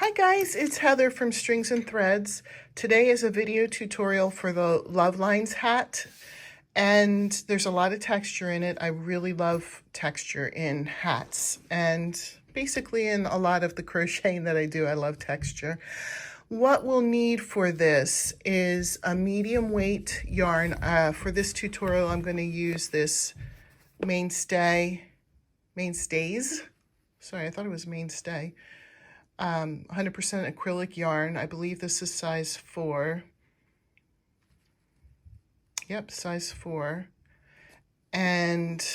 Hi guys, it's Heather from Strings and Threads. Today is a video tutorial for the Love Lines hat, and there's a lot of texture in it. I really love texture in hats, and basically in a lot of the crocheting that I do, I love texture. What we'll need for this is a medium weight yarn. For this tutorial, I'm going to use this mainstays. Sorry, I thought it was mainstay. 100% acrylic yarn. I believe this is size 4. Yep, size 4. And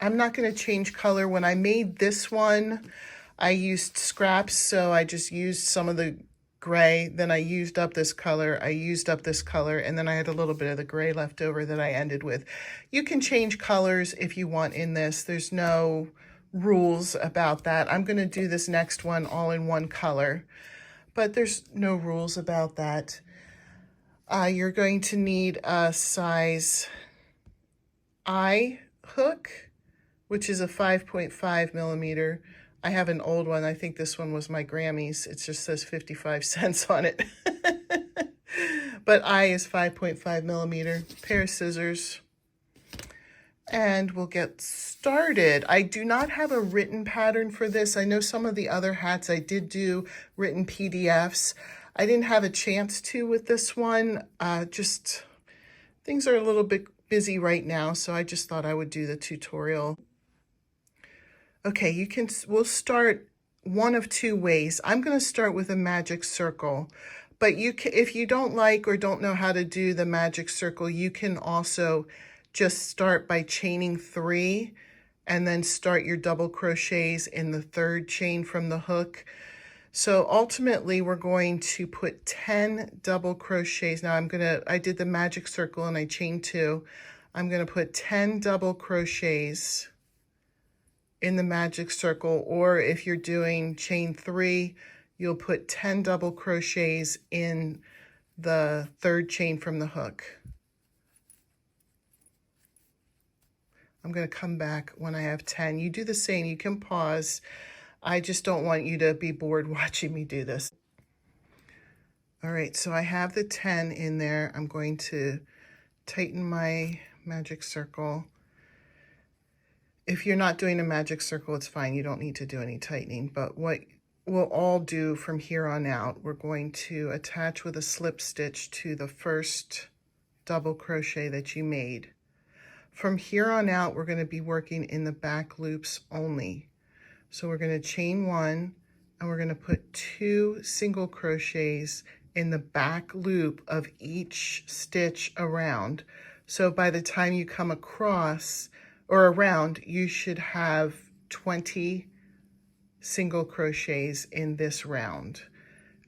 I'm not going to change color. When I made this one, I used scraps, so I just used some of the gray. Then I used up this color. I used up this color, and then I had a little bit of the gray left over that I ended with. You can change colors if you want in this. There's no rules about that. I'm going to do this next one all in one color, but there's no rules about that. You're going to need a size I hook, which is a 5.5 millimeter. I have an old one. I think this one was my Grammy's. It just says 55 cents on it. But I is 5.5 millimeter. Pair of scissors. And we'll get started. I do not have a written pattern for this. I know some of the other hats I did do written PDFs. I didn't have a chance to with this one. Just things are a little bit busy right now, so I just thought I would do the tutorial. Okay, we'll start one of two ways. I'm going to start with a magic circle, but if you don't like or don't know how to do the magic circle, you can also just start by chaining 3 and then start your double crochets in the 3rd chain from the hook. So ultimately we're going to put 10 double crochets. Now I did the magic circle and I chained 2. I'm going to put 10 double crochets in the magic circle, or if you're doing chain 3, you'll put 10 double crochets in the 3rd chain from the hook. I'm going to come back when I have 10. You do the same. You can pause. I just don't want you to be bored watching me do this. All right, so I have the 10 in there. I'm going to tighten my magic circle. If you're not doing a magic circle, it's fine. You don't need to do any tightening. But what we'll all do from here on out, we're going to attach with a slip stitch to the first double crochet that you made. From here on out, we're going to be working in the back loops only. So we're going to chain 1 and we're going to put 2 single crochets in the back loop of each stitch around. So by the time you come across or around, you should have 20 single crochets in this round.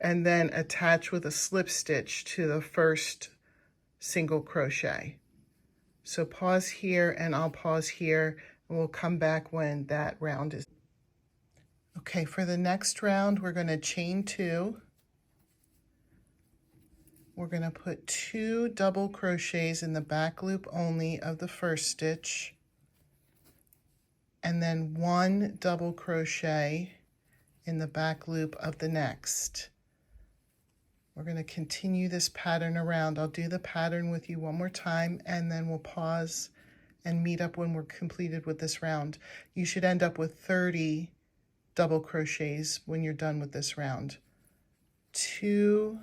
And then attach with a slip stitch to the first single crochet. So pause here and I'll pause here and we'll come back when that round is. Okay, for the next round, we're going to chain 2. We're going to put 2 double crochets in the back loop only of the first stitch, and then 1 double crochet in the back loop of the next. We're going to continue this pattern around. I'll do the pattern with you one more time, and then we'll pause and meet up when we're completed with this round. You should end up with 30 double crochets when you're done with this round. 2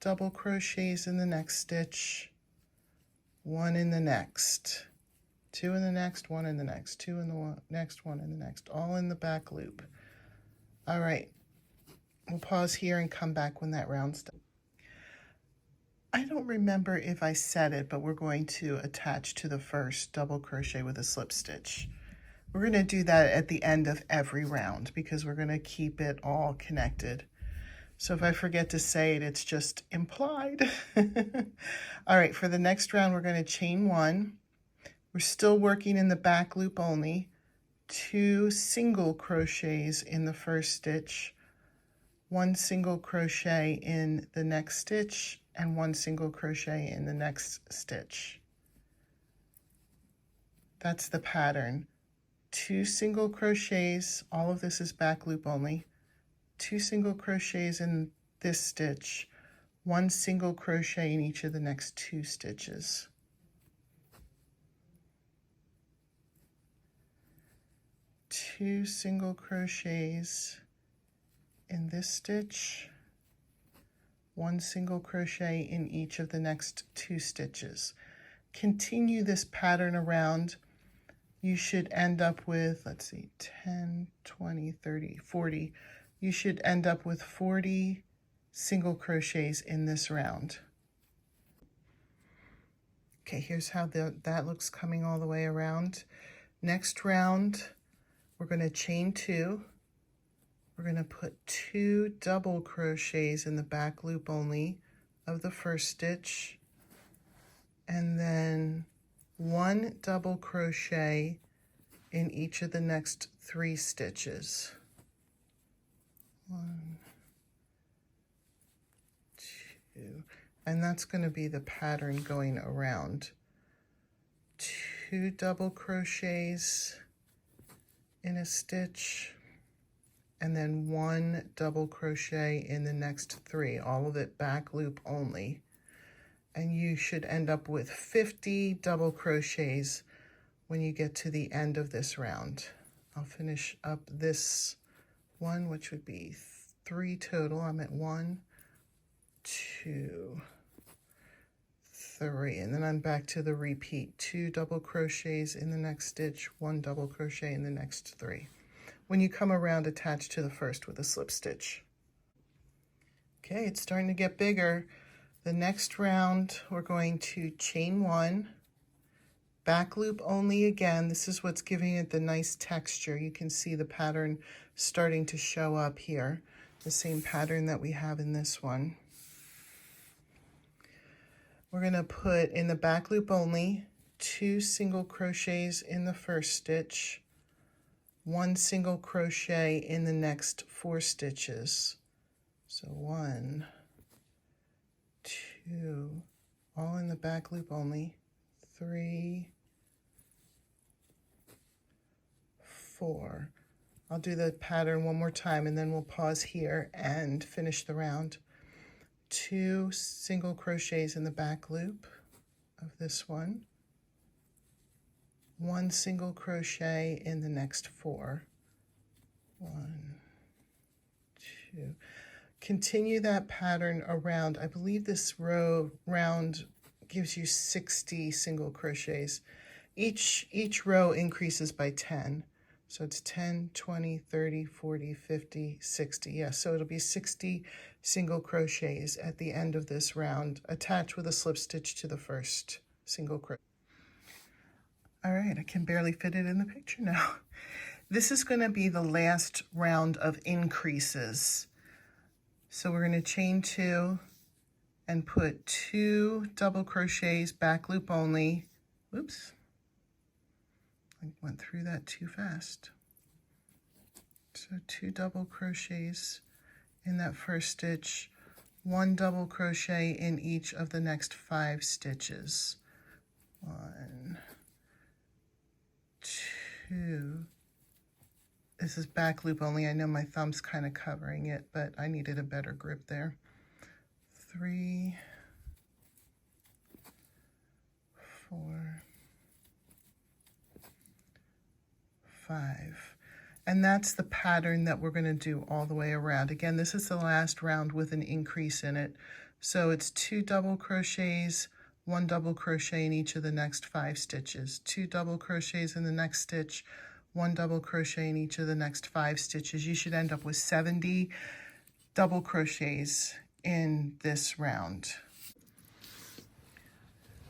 double crochets in the next stitch, 1 in the next, 2 in the next, 1 in the next, 2 in the next, 1 in the next, all in the back loop. All right, we'll pause here and come back when that round's done. I don't remember if I said it, but we're going to attach to the first double crochet with a slip stitch. We're going to do that at the end of every round because we're going to keep it all connected. So if I forget to say it, it's just implied. All right, for the next round, we're going to chain 1. We're still working in the back loop only. 2 single crochets in the first stitch, 1 single crochet in the next stitch, and 1 single crochet in the next stitch. That's the pattern. 2 single crochets, all of this is back loop only, 2 single crochets in this stitch, 1 single crochet in each of the next 2 stitches. Two single crochets in this stitch, 1 single crochet in each of the next 2 stitches. Continue this pattern around. You should end up with, let's see, 10, 20, 30, 40. You should end up with 40 single crochets in this round. Okay, here's how that looks coming all the way around. Next round, we're going to chain 2. We're going to put 2 double crochets in the back loop only of the first stitch, and then 1 double crochet in each of the next 3 stitches. 1, 2, and that's going to be the pattern going around. 2 double crochets in a stitch, and then 1 double crochet in the next 3, all of it back loop only. And you should end up with 50 double crochets when you get to the end of this round. I'll finish up this one, which would be 3 total. I'm at 1, 2, 3, and then I'm back to the repeat. 2 double crochets in the next stitch, 1 double crochet in the next 3. When you come around, attach to the first with a slip stitch. Okay, it's starting to get bigger. The next round, we're going to chain 1, back loop only again. This is what's giving it the nice texture. You can see the pattern starting to show up here, the same pattern that we have in this one. We're going to put in the back loop only 2 single crochets in the first stitch, 1 single crochet in the next 4 stitches. So 1, 2, all in the back loop only, 3, 4. I'll do the pattern one more time and then we'll pause here and finish the round. 2 single crochets in the back loop of this one, 1 single crochet in the next 4. 1, 2. Continue that pattern around. I believe this round gives you 60 single crochets. Each row increases by 10. So it's 10, 20, 30, 40, 50, 60. Yeah, so it'll be 60 single crochets at the end of this round, attached with a slip stitch to the first single crochet. All right, I can barely fit it in the picture now. This is going to be the last round of increases. So we're going to chain 2 and put 2 double crochets, back loop only. Oops, I went through that too fast. So 2 double crochets in that first stitch, 1 double crochet in each of the next 5 stitches. 1, 2. This is back loop only. I know my thumb's kind of covering it, but I needed a better grip there. 3, 4, 5. And that's the pattern that we're going to do all the way around. Again, this is the last round with an increase in it. So it's 2 double crochets, 1 double crochet in each of the next 5 stitches, 2 double crochets in the next stitch, 1 double crochet in each of the next 5 stitches. You should end up with 70 double crochets in this round.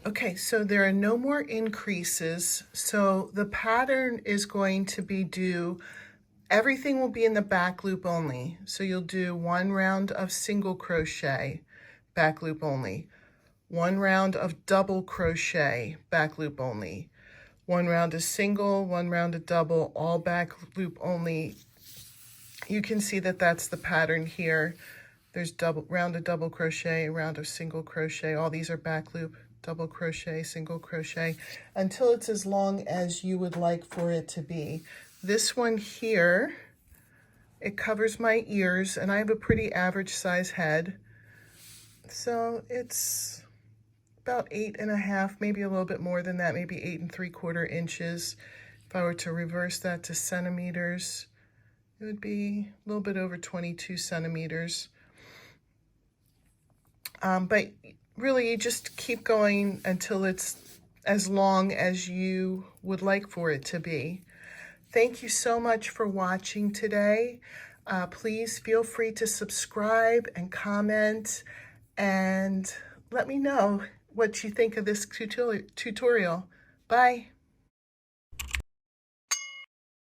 Okay, so there are no more increases. So the pattern is going to be everything will be in the back loop only. So you'll do 1 round of single crochet, back loop only, 1 round of double crochet, back loop only, 1 round of single, 1 round of double, all back loop only. You can see that that's the pattern here. There's round of double crochet, round of single crochet. All these are back loop, double crochet, single crochet, until it's as long as you would like for it to be. This one here It covers my ears, and I have a pretty average size head. So it's about 8.5, maybe a little bit more than that, maybe 8 3/4 inches. If I were to reverse that to centimeters, it would be a little bit over 22 centimeters. But really, you just keep going until it's as long as you would like for it to be. Thank you so much for watching today. Please feel free to subscribe and comment, and let me know what you think of this tutorial. Bye.